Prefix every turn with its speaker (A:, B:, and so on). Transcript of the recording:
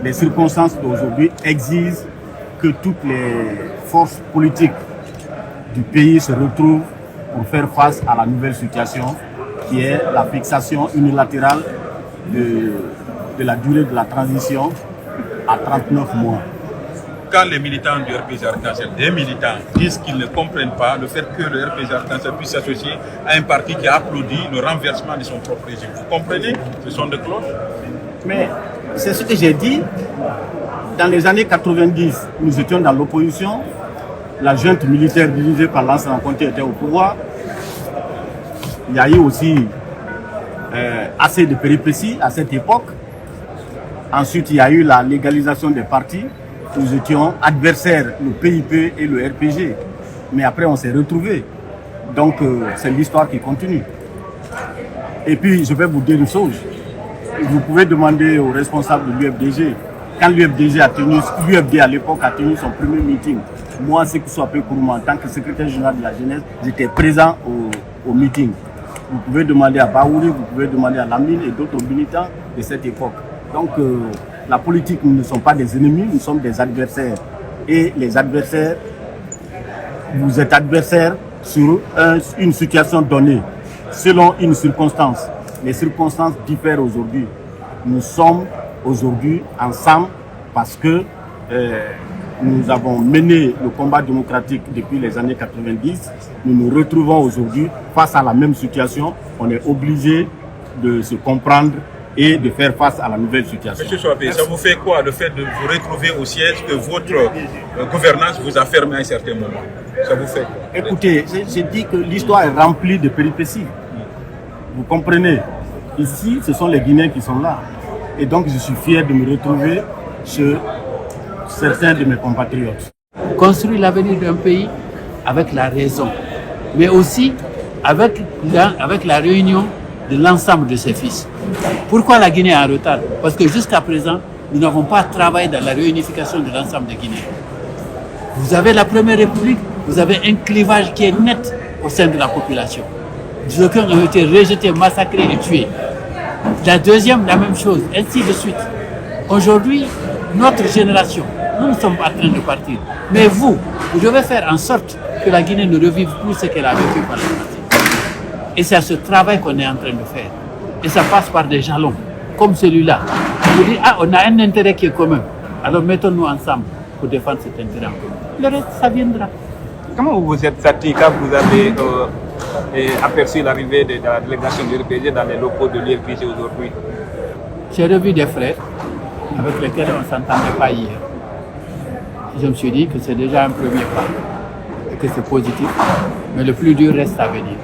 A: les circonstances d'aujourd'hui exigent que toutes les forces politiques du pays se retrouvent pour faire face à la nouvelle situation qui est la fixation unilatérale de la durée de la transition à 39 mois.
B: Quand les militants du RPG Arc-en-Ciel, des militants, disent qu'ils ne comprennent pas le fait que le RPG Arc-en-Ciel puisse s'associer à un parti qui a applaudi le renversement de son propre régime. Vous comprenez? Ce sont des cloches.
A: Mais c'est ce que j'ai dit. Dans les années 90, nous étions dans l'opposition. La junte militaire dirigée par l'ancien Conté était au pouvoir. Il y a eu aussi assez de péripéties à cette époque. Ensuite, il y a eu la légalisation des partis. Nous étions adversaires, le PIP et le RPG. Mais après, on s'est retrouvés. Donc, c'est l'histoire qui continue. Et puis, je vais vous dire une chose. Vous pouvez demander aux responsables de l'UFDG. Quand l'UFDG l'UFD à l'époque a tenu son premier meeting, moi, ce qui soit peu pour moi, en tant que secrétaire général de la jeunesse, j'étais présent au meeting. Vous pouvez demander à Baouri, vous pouvez demander à Lamine et d'autres militants de cette époque. Donc, la politique, nous ne sommes pas des ennemis, nous sommes des adversaires. Et les adversaires, vous êtes adversaires sur une situation donnée, selon une circonstance. Les circonstances diffèrent aujourd'hui. Nous sommes aujourd'hui ensemble parce que nous avons mené le combat démocratique depuis les années 90. Nous nous retrouvons aujourd'hui face à la même situation. On est obligé de se comprendre et de faire face à la nouvelle situation.
B: Monsieur Souabé, ça vous fait quoi le fait de vous retrouver au siège, que votre gouvernance vous a fermé à un certain moment? Ça vous fait quoi?
A: Écoutez, j'ai dit que l'histoire est remplie de péripéties. Vous comprenez? Ici, ce sont les Guinéens qui sont là. Et donc, je suis fier de me retrouver chez certains de mes compatriotes.
C: Construire l'avenir d'un pays avec la raison, mais aussi avec la réunion de l'ensemble de ses fils. Pourquoi la Guinée est en retard? Parce que jusqu'à présent, nous n'avons pas travaillé dans la réunification de l'ensemble des Guinéens. Vous avez la Première République, vous avez un clivage qui est net au sein de la population. D'aucuns ont été rejetés, massacrés et tués. La deuxième, la même chose, ainsi de suite. Aujourd'hui, notre génération, nous sommes en train de partir. Mais vous devez faire en sorte que la Guinée ne revive plus ce qu'elle a vécu par le passé. Et c'est ce travail qu'on est en train de faire. Et ça passe par des jalons, comme celui-là. Vous dites, on a un intérêt qui est commun. Alors mettons-nous ensemble pour défendre cet intérêt en commun. Le reste, ça viendra.
D: Comment vous vous êtes senti quand vous avez aperçu l'arrivée de la délégation du RPG dans les locaux de l'UFDG aujourd'hui?
C: J'ai revu des frères avec lesquels on ne s'entendait pas hier. Je me suis dit que c'est déjà un premier pas et que c'est positif, mais le plus dur reste à venir.